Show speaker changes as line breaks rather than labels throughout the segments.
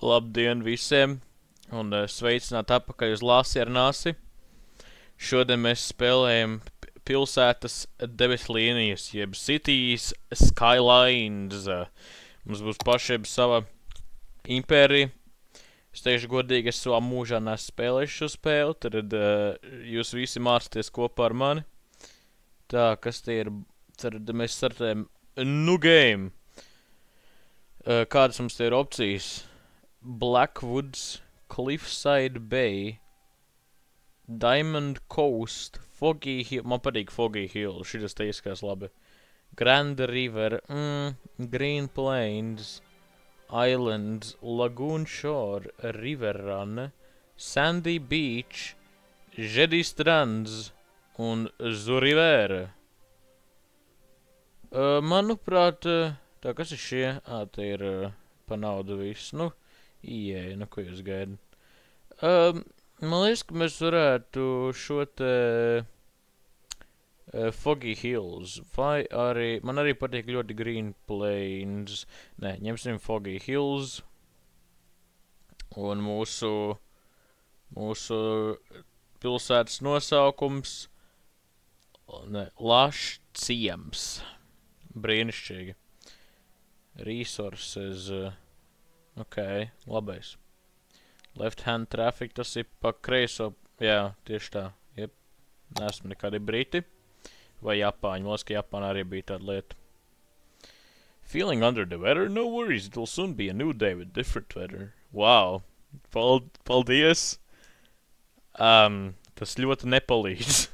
Labdien visiem, un sveicināti atpakaļ uz Lasi ar Nasi. Šodien mēs spēlējam pilsētas debesu līnijas, jeb Cities Skylines. Mums būs pašiem sava impērija. Es teikšu godīgi, es savā mūžā neesmu spēlējis šo spēli, tad jūs visi mācāties kopā ar mani. Tā, kas te ir? Tad mēs startējam New Game. Kādas mums te ir opcijas? Blackwoods, Cliffside Bay, Diamond Coast, Foggy Hill. Man patīk Foggy Hill, šitas te izskatās labi. Grand River, Green Plains, Islands, Lagoon Shore, River Run, Sandy Beach, Jedi Strands un Zurivere. Manuprāt, tā kas ir šie? Te ir pa naudu viss. Nu, ieeja, nu ko jūs gaida? Man liekas, ka mēs varētu šo te Foggy Hills, vai arī, man arī patīk ļoti Green Plains. Nē, ņemsim Foggy Hills. Un mūsu pilsētas nosaukums, Lašs ciems. Brīnišķīgi. Resources, ok, labais. Left hand traffic, tas ir pa kreiso, jā, tieši tā, jep. Neesmu nekādi briti. Vai Japāņi, man liekas, ka Japānā arī bija tāda lieta. Feeling under the weather? No worries, it'll soon be a new day with different weather. Wow, paldies. Tas ļoti nepalīdz.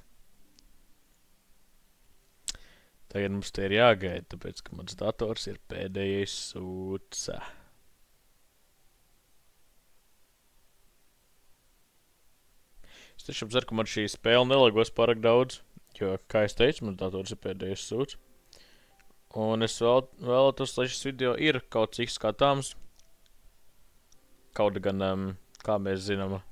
Tagad mums te ir jāgaida, tāpēc, ka mans dators ir pēdējais sūca. Es tiešām ceru, ka man šī spēle nelagos pārāk daudz, jo, kā es teicu, mans dators ir pēdējais sūca. Un es vēlētos, lai šis video ir kaut cik skatāms. Kaut gan, kā mēs zinām,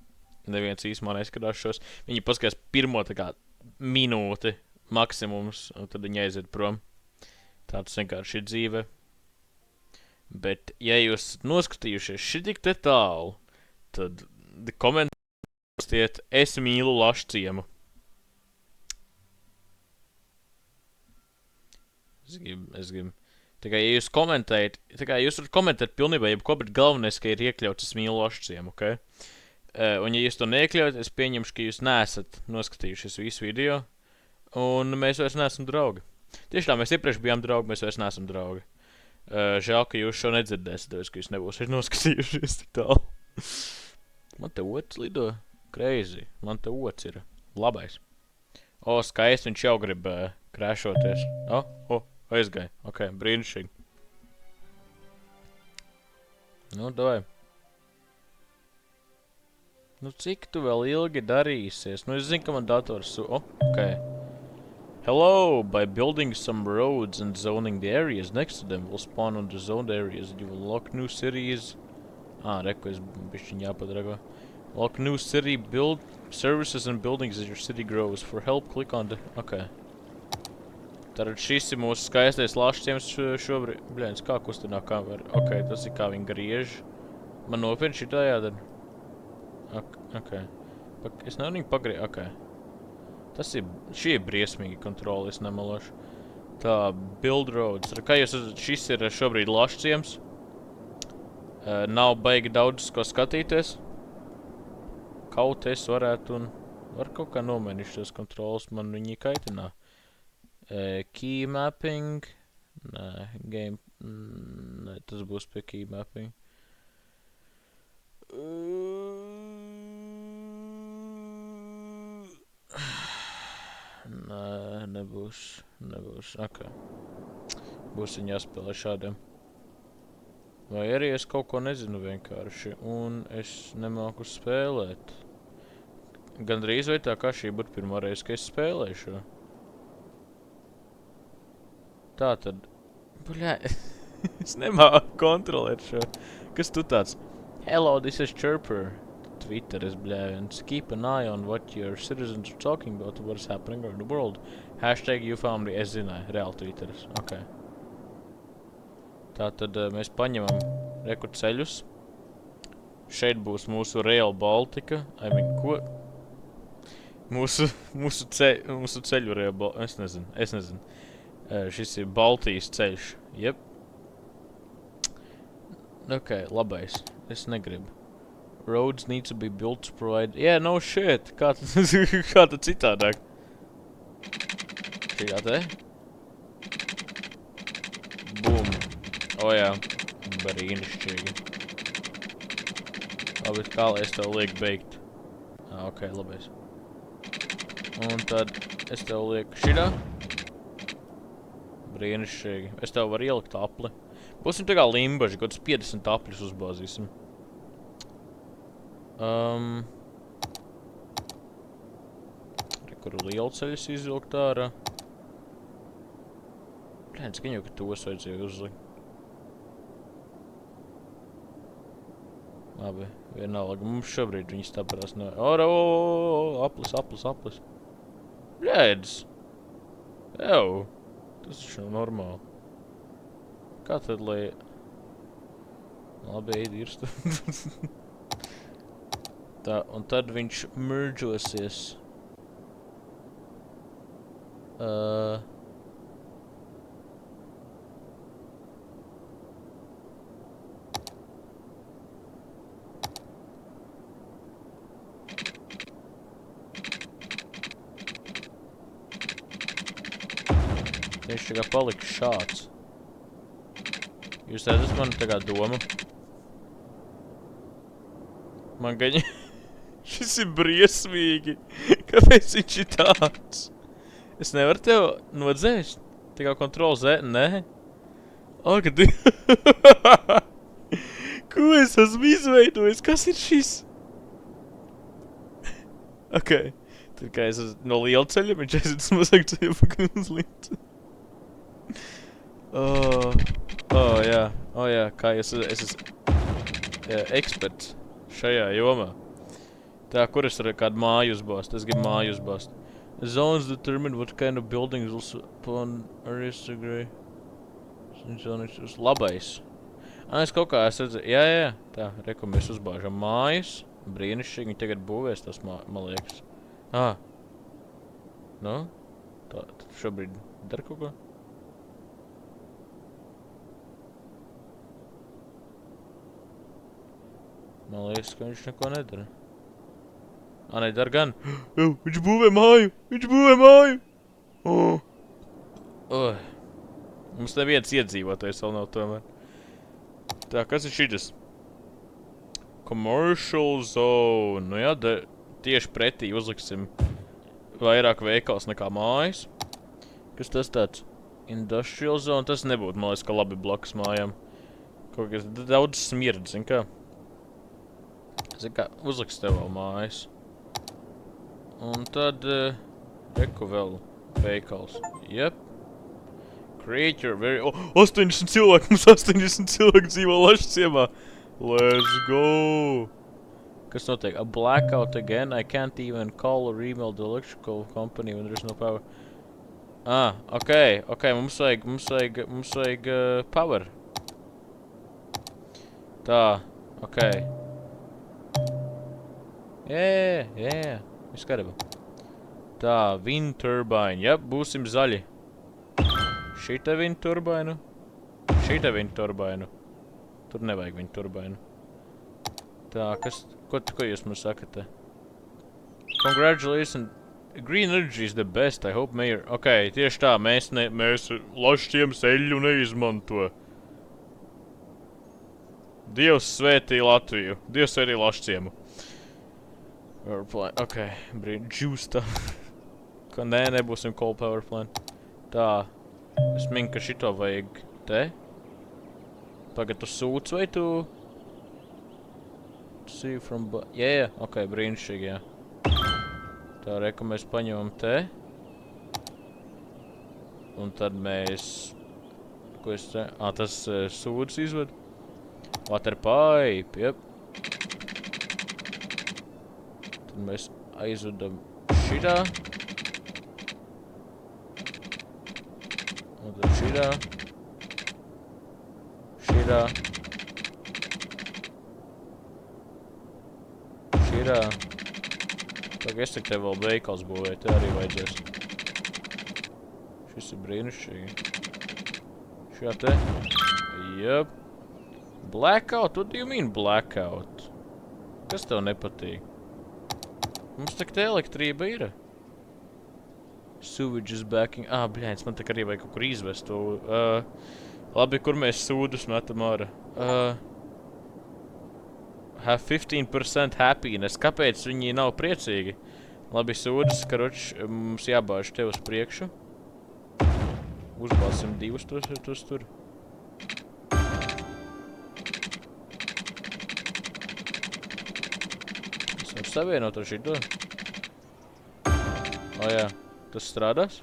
neviens īsumā neskatās šos. Viņi paskatās pirmo tā kā minūti maksimums, un tad viņi aiziet prom. Tāds vienkārši ir dzīve. Bet, ja jūs noskatījušies šitik te tālu, tad komentējiet, es mīlu Lašu ciemu. Es gribu. Tā kā, ja jūs komentējat, tā kā jūs varat komentēt pilnībā jebko, bet galvenais, ka ir iekļauts es mīlu Lašu ciemu, ok? Un ja jūs to neiekļaujat, es pieņemšu, ka jūs neesat noskatījušies visu video. Un mēs vairs neesam draugi. Tieši tā, mēs iepriekš bijām draugi, mēs vairs neesam draugi. Žēl, ka jūs šo nedzirdēsiet, tāpēc, ka jūs nebūsiet noskatījušies tik tālu. Man te ots lido. Crazy. Man te ots ir labais. Skaisti, viņš jau grib krēšoties. Aizgāja. Ok, brīnišķīgi. Nu, davai. Nu, cik tu vēl ilgi darīsies? Nu, es zinu, ka man dators ok. Hello, by building some roads and zoning the areas next to them will spawn on the zoned areas. You will lock new cities. Reku, es bišķiņ jāpadrago. Lock new city, build services and buildings as your city grows. For help, click on the... Ok. Tātad šis ir mūsu skaistais Lašu ciems šobrīd. Bļēns, kā kustinā kamera? Ok, tas ir kā viņi griež. Man nopietni šitā jādara. Ok. Es nevaru viņu pagriezt. Ok. Šī ir briesmīgi kontroli, es nemalošu. Tā, build roads. Kā jūs redzat, šis ir šobrīd Lašu ciems. Nav baigi daudz, ko skatīties. Kaut es varētu un var kaut kā nomainīt šos kontrolas, man viņi kaitinā. Key mapping. Nē, game. Nē, tas būs pie key mapping. Nē, nebūs. Ok. Būs viņi jāspēlē šādiem. Vai arī es kaut ko nezinu vienkārši, un es nemāku spēlēt. Gandrīz vai tā kā šī būtu pirmā reize, ka es spēlēju šo. Tātad. Bļā, es nemāku kontrolēt šo. Kas tu tāds? Hello, this is Chirper. Twitter is bļāviens. Keep an eye on what your citizens are talking about, what is happening around the world. Hashtag YouFoundMe. Es zināju, reāli Twitteris. Ok. Tātad mēs paņemam reku ceļus. Šeit būs mūsu Rail Baltica. I mean, ko? Mūsu ceļu Rail Baltica. Es nezinu. Šis ir Baltijas ceļš. Jep. Ok, labais. Es negribu. Roads need to be built to provide... Yeah, no shit. Kā tad citādāk? Šī te? Bum. O jā. Brīnišķīgi. Labi, kā lai es tev lieku beigt? Ok, labais. Un tad es tev lieku šitā. Brīnišķīgi. Es tev varu ielikt apli. Būsim tā kā limbaži, kaut 50 apļus uzbāzīsim. Kur lielceļus izvilkt ārā. Blēn, cik jau, ka tos vajadzēja uzlikt. Labi, vienalga. Mums šobrīd viņas tāpēc ne... Aplis. Blēdz! Ew! Tas taču nav normāli. Kā tad, lai... Labi, ej, dirstu. Tā, un tad viņš merģosies. Viņš tā kā palika šāds. Jūs redzat mani tā kā domu? Man gaņi... Šis ir briesmīgi. Kāpēc viņš ir tāds? Es nevaru tev nodzēst? Tā kā Ctrl Z? Nē? O, kad... Ko es esmu izveidojis? Kas ir šis? Ok. Tad kā es esmu no liela ceļa, viņš aiziet mazāk ceļa pakaļ uz lielu. Jā, kā es esmu eksperts šajā jomā. Tā, kur es varu kādu māju uzbāzt? Es gribu māju uzbāzt. Zones determine what kind of buildings will spawn areas to agree. Labais. Es kaut kā es redzēju. Jā. Tā, reku mēs uzbāžam mājas. Brīnišķīgi, viņi tagad būvēs tas, man liekas. Nu? Tā, šobrīd dar kaut ko? Man liekas, ka viņš neko nedara. Nē, dar gan. Viņš būvē māju! Mums neviens iedzīvotājs vēl nav tomēr. Tā, kas ir šitas? Commercial zone. Nu jā, tieši pretī uzliksim vairāk veikals nekā mājas. Kas tas tāds? Industrial zone. Tas nebūtu, man liekas, ka labi blakus mājām. Kaut kas daudz smird, zin kā? Zin kā, uzliks tev vēl mājas. Un tad, reku vēl veikals. Jep. Create your very... 80 cilvēki, mums 80 cilvēki dzīvo Lašciemā. Let's go! Kas notiek? A blackout again. I can't even call or email the electrical company when there's no power. Ok, mums vajag power. Tā, ok. Jā. Viss kārībā. Tā, wind turbine. Jep, būsim zaļi. Šita wind turbinu. Tur nevajag wind turbinu. Tā, ko jūs man sakat? Congratulations. Green energy is the best, I hope mayor. Ok, tieši tā, mēs Lašciemas eļļu neizmanto. Dievs svētī Latviju. Dievs svētī Lašciemu. Power plant, ok, juice tā. Nē, nebūsim coal power plant. Tā, es minu, ka šito vajag te. Tagad tu sūc vai tu... See from... Jā, ok, brīnišķīgi, jā. Tā, reku mēs paņemam te. Un tad mēs... Ko es te... tas sūds izved. Water pipe, jep. Mēs aizvedam šitā. Un tad šitā. ir, tagad es tev vēl veikals būvēju, te arī vajadzēs. Šis ir brīnišķīgi. Šajā te. Jep. Blackout? What do you mean blackout? Kas tev nepatīk? Mums tak te elektrība ir. Sewage is backing. Bļēns, man tak arī vajag kaut kur izvest to. Labi, kur mēs sūdus metam ārā? Have 15% happiness. Kāpēc viņi nav priecīgi? Labi, sūdus, karoč, mums jābāž tev uz priekšu. Uzbāzsim divus tos tur. Es varu savienot ar šito. Jā, tas strādās?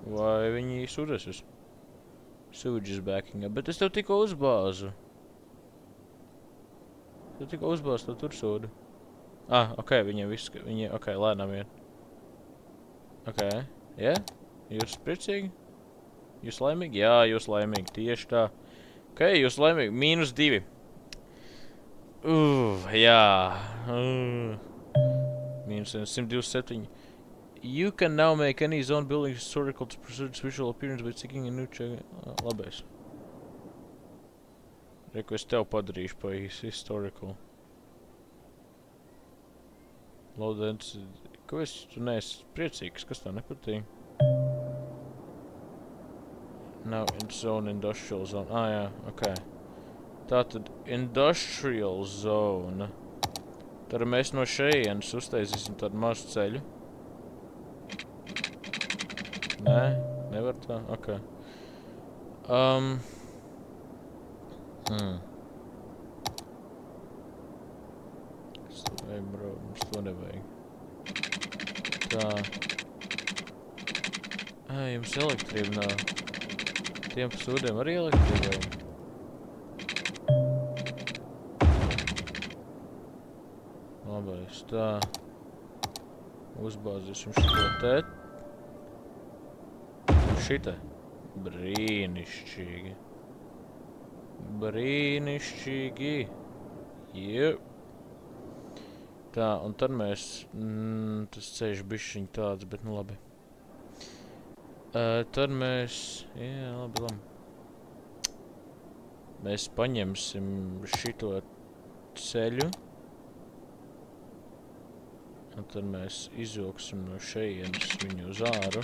Vai viņi sūdēsies? Sewage is backing up, bet es tev tikko uzbāzu. Tev tikko uzbāzu, tev tur sūdu. Ok, viņiem viss, ok, lēnām iet. Ok, yeah? Jūs priecīgi? Jūs laimīgi? Jā, jūs laimīgi, tieši tā. Ok, jūs laimīgi, -2. Jā. -127. You can now make any zone building historical to preserve its visual appearance by seeking a new check. Labais. Reku, es tev padarīšu pa historical. Low density. Ko tu neesi priecīgs? Kas tev nepatīk? Now in zone, industrial zone. Jā, ok. Tātad industrial zone. Tad mēs no šejienes uztaisīsim tādu mazu ceļu. Nē, nevar tā? Ok. Kas to vajag, bro? Mums to nevajag. Tā. Jums elektrība nav. Tiem pa sūdiem arī elektrība vajag. Labais, tā. Uzbāzīsim šito te. Šita. Brīnišķīgi. Brīnišķīgi. Jep. Tā, un tad mēs... tas ceļš bišķiņ tāds, bet nu labi. Tad mēs... Jā, labi. Mēs paņemsim šito ceļu. Un tad mēs izvilksim no šejienes viņu uz āru.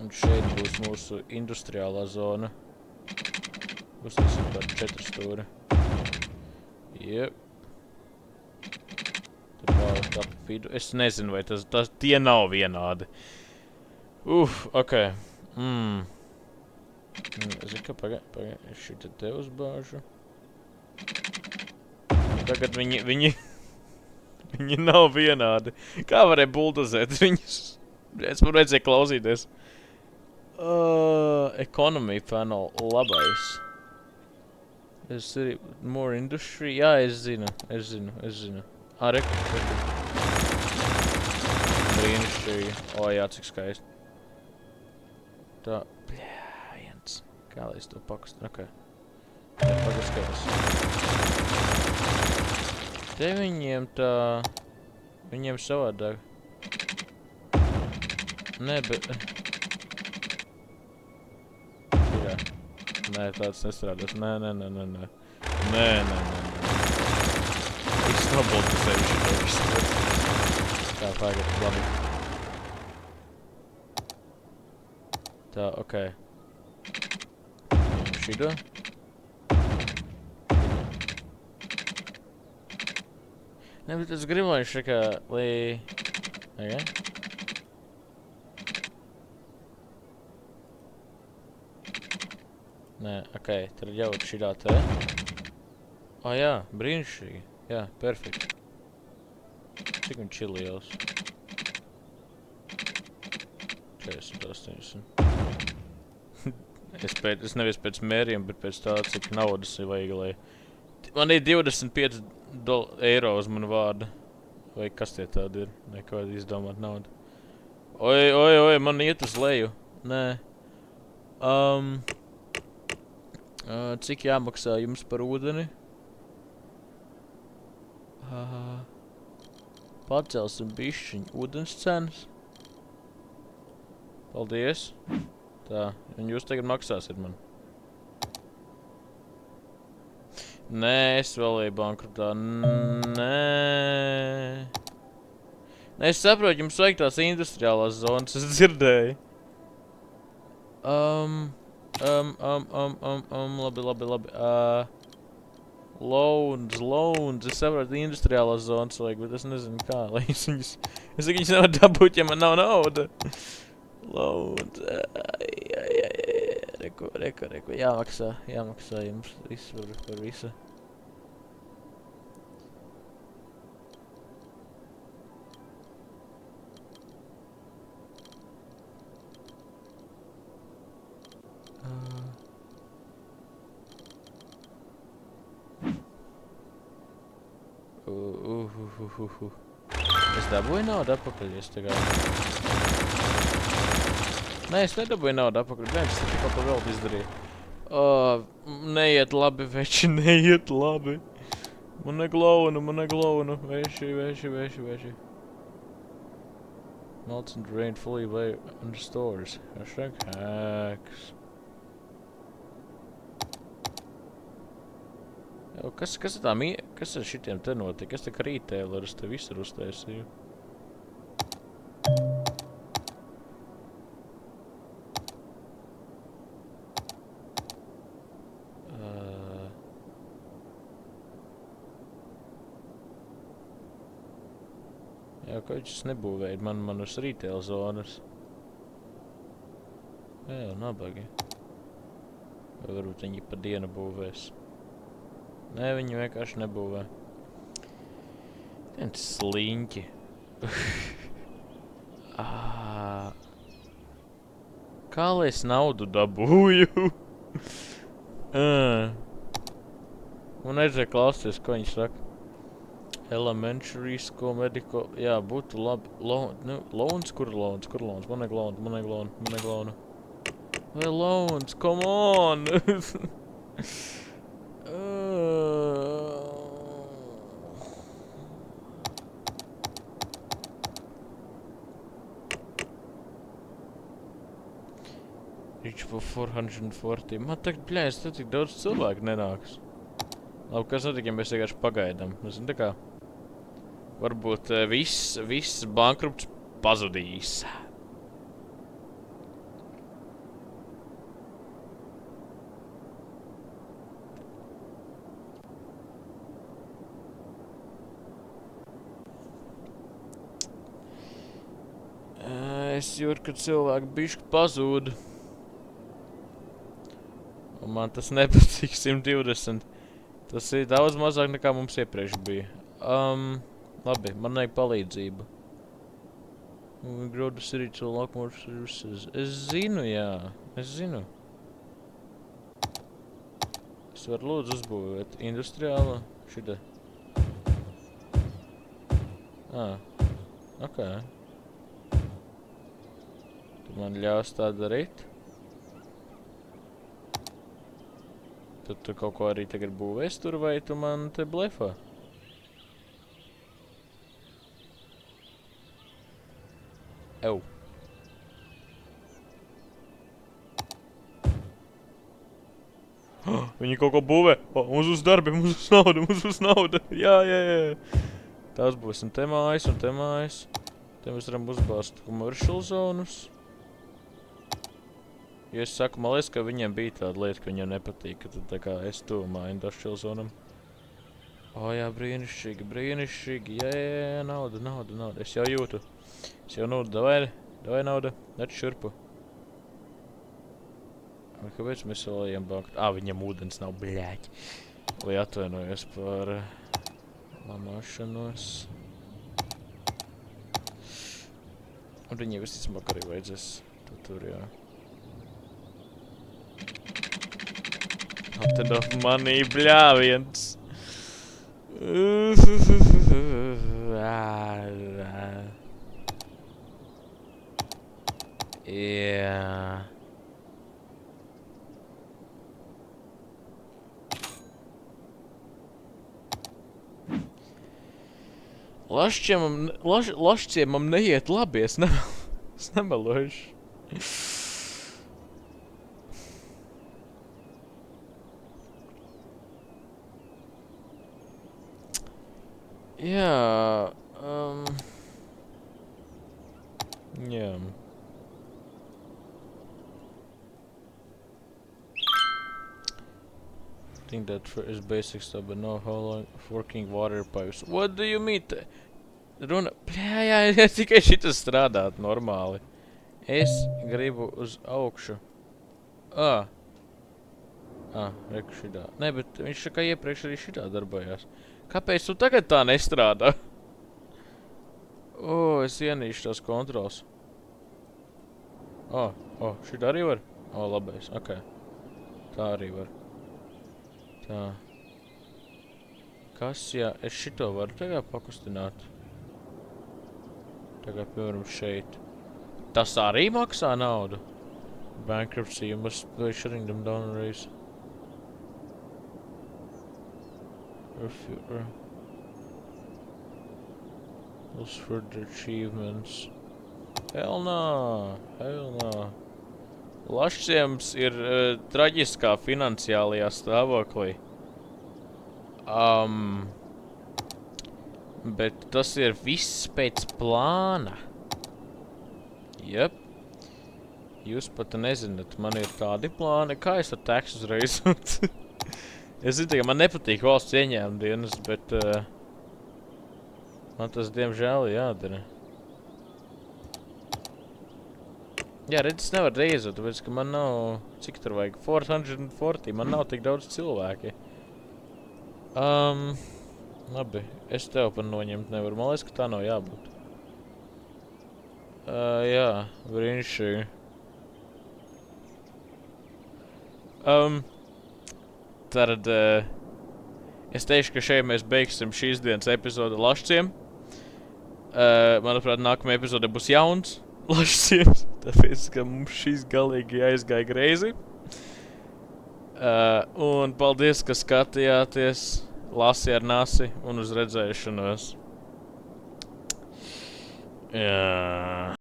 Un šeit būs mūsu industriālā zona. Uztaisam tādu 4 stūri. Jep. Tur vēl tā vidu. Es nezinu, vai tie nav vienādi. Ok. Zinu, ka pagaid. Es šitā te uzbāžu. Tagad viņi nav vienādi. Kā varēja buldozēt viņus? Es man vajadzēja klausīties. Economy panel, labais. Es arī more industry. Jā, es zinu. Reku. Brīnišķīgi. Jā, cik skaisti. Tā. Bļājiens. Kā lai es to pakustu? Ok. Pagaskatās. Te viņiem tā... Viņiem savādāk. Nē, bet... Jā. Nē, tāds nestrādās. Nē. Es nobaltisēju šito visu. Tā, pagad, labi. Tā, ok. Šito. Nē, bet es gribēju šakā, lai... Ok. Nē, ok, tad jau šitā te. Jā, brīnišķīgi. Jā, perfekti. Cik viņš ir liels? 48. Es nevis pēc mēriem, bet pēc tā, cik naudas ir vajag, lai... Man ir 25 eiro uz manu vārdu. Vai kas tie tādi ir? Nekādi izdomāt naudu. Oi, man iet uz leju. Nē. Cik jāmaksā jums par ūdeni? Pacelsim bišķiņ ūdens cenas. Paldies. Tā, un jūs tagad maksāsiet man. Nē, es vēl eju bankrutā. Nē. Nē, es saprotu, jums vajag tās industriālās zonas, es dzirdēju. Labi. Loans, es saprotu, industriālās zonas vajag, bet es nezinu kā, lai es viņus... Es viņus nevaru dabūt, ja man nav nauda. Loans, reku, jāmaksā jums visu par visu. Es dabūju naudu atpakaļ, es tagad... Nē, es nedabūju naudu atpakaļ, bet es tikko to vēl izdarīju. Neiet labi, veči, neiet labi. Man neglaunu, veči. Melts and drained fully away under stores. Hashtag hacks. Kas ir tā kas ar šitiem te notika? Kas tā kā retailerus te visur uztaisīju? Jā, ko viņš nebūvēja man uz retail zonas? Jā, nabagi. Vai varbūt viņi pa dienu būvēs? Nē, viņi vienkārši nebūvē. Tien sliņķi. Kā lai es naudu dabūju? Man aizēja klausties, ko viņi saka. Elementary school, medical... Jā, būtu labi. Loans? Kur loans? Man neglaunu. Vai loans? Come on! Reach for 440. Man tagad, bļēs, te tik daudz cilvēku nenāks. Labi, kas notika, ja mēs vienkārši pagaidām? Nezinu, tā kā... Varbūt viss bankrupts pazudīs. Es jūtu, ka cilvēki bišķi pazūd. Un man tas nepatīk 120. Tas ir daudz mazāk nekā mums iepriekš bija. Labi, man vajag palīdzību. Grow the city to unlock more services. Es zinu, jā. Es zinu. Es varu lūdzu uzbūvēt industriālo šitā. Ok. Tu man ļaus tā darīt? Tad tu kaut ko arī tagad būvēs tur, vai tu man te blefā? Ew. Viņi kaut ko būvē. Mums uz darbi, mums uz nauda. Jā. Tās būs un te mājas. Te mēs varam uzbāzt commercial zonus. Ja es saku, man liekas, ka viņiem bija tāda lieta, ka viņiem nepatīk, ka tad tā kā es tuvumā industrial zonam. Jā, brīnišķīgi. Jā, nauda. Es jau jūtu. Es jau naudu, davai nauda, nec šurpu. Kāpēc mēs vēl ejam bankrut? Viņam ūdens nav, bļēķi. Lai atvainojos par lamāšanos. Un viņiem visticamāk arī vajadzēs tur, jā. Not enough money, bļāviens. Jā. Lašciemam neiet labi, es nemelošu. Jā, jā. I think that is basic stuff, but no how long working water pipes. What do you mean? Runa, jā, tikai šitas strādāt normāli. Es gribu uz augšu. Reku šitā. Nē, bet viņš kā iepriekš arī šitā darbojās. Kāpēc tu tagad tā nestrādā? Es ienīšu tās kontrols. Šitā arī var? Labais, ok. Tā arī var. Tā. Kas, jā, es šito varu tagad pakustināt? Tagad, piemēram, šeit. Tas arī maksā naudu? Bankruptcy, you must be shutting them down a race. Those further achievements. Hell no. Lašciems ir traģiskā finansiālajā stāvoklī. Bet tas ir viss pēc plāna. Jep. Jūs pat nezināt, man ir tādi plāni, kā es ar teks uzreiz. Es zinu, ka man nepatīk valsts ieņēmuma dienas, bet man tas diemžēl jādara. Jā, redz, es nevaru reizot, tāpēc, ka man nav, cik tur vajag, 440, man nav tik daudz cilvēki. Labi, es tev par noņemt nevaru, man liekas, ka tā nav jābūt. Jā, brīnišķīgi. Tad, es teikšu, ka šeit mēs beigsim šīs dienas epizodu Lašciem. Manuprāt, nākamajā epizode būs jauns Lašciems, tāpēc, ka mums šīs galīgi aizgāja greizi. Un paldies, ka skatījāties, lasi ar nasi un uz redzēšanos. Jā.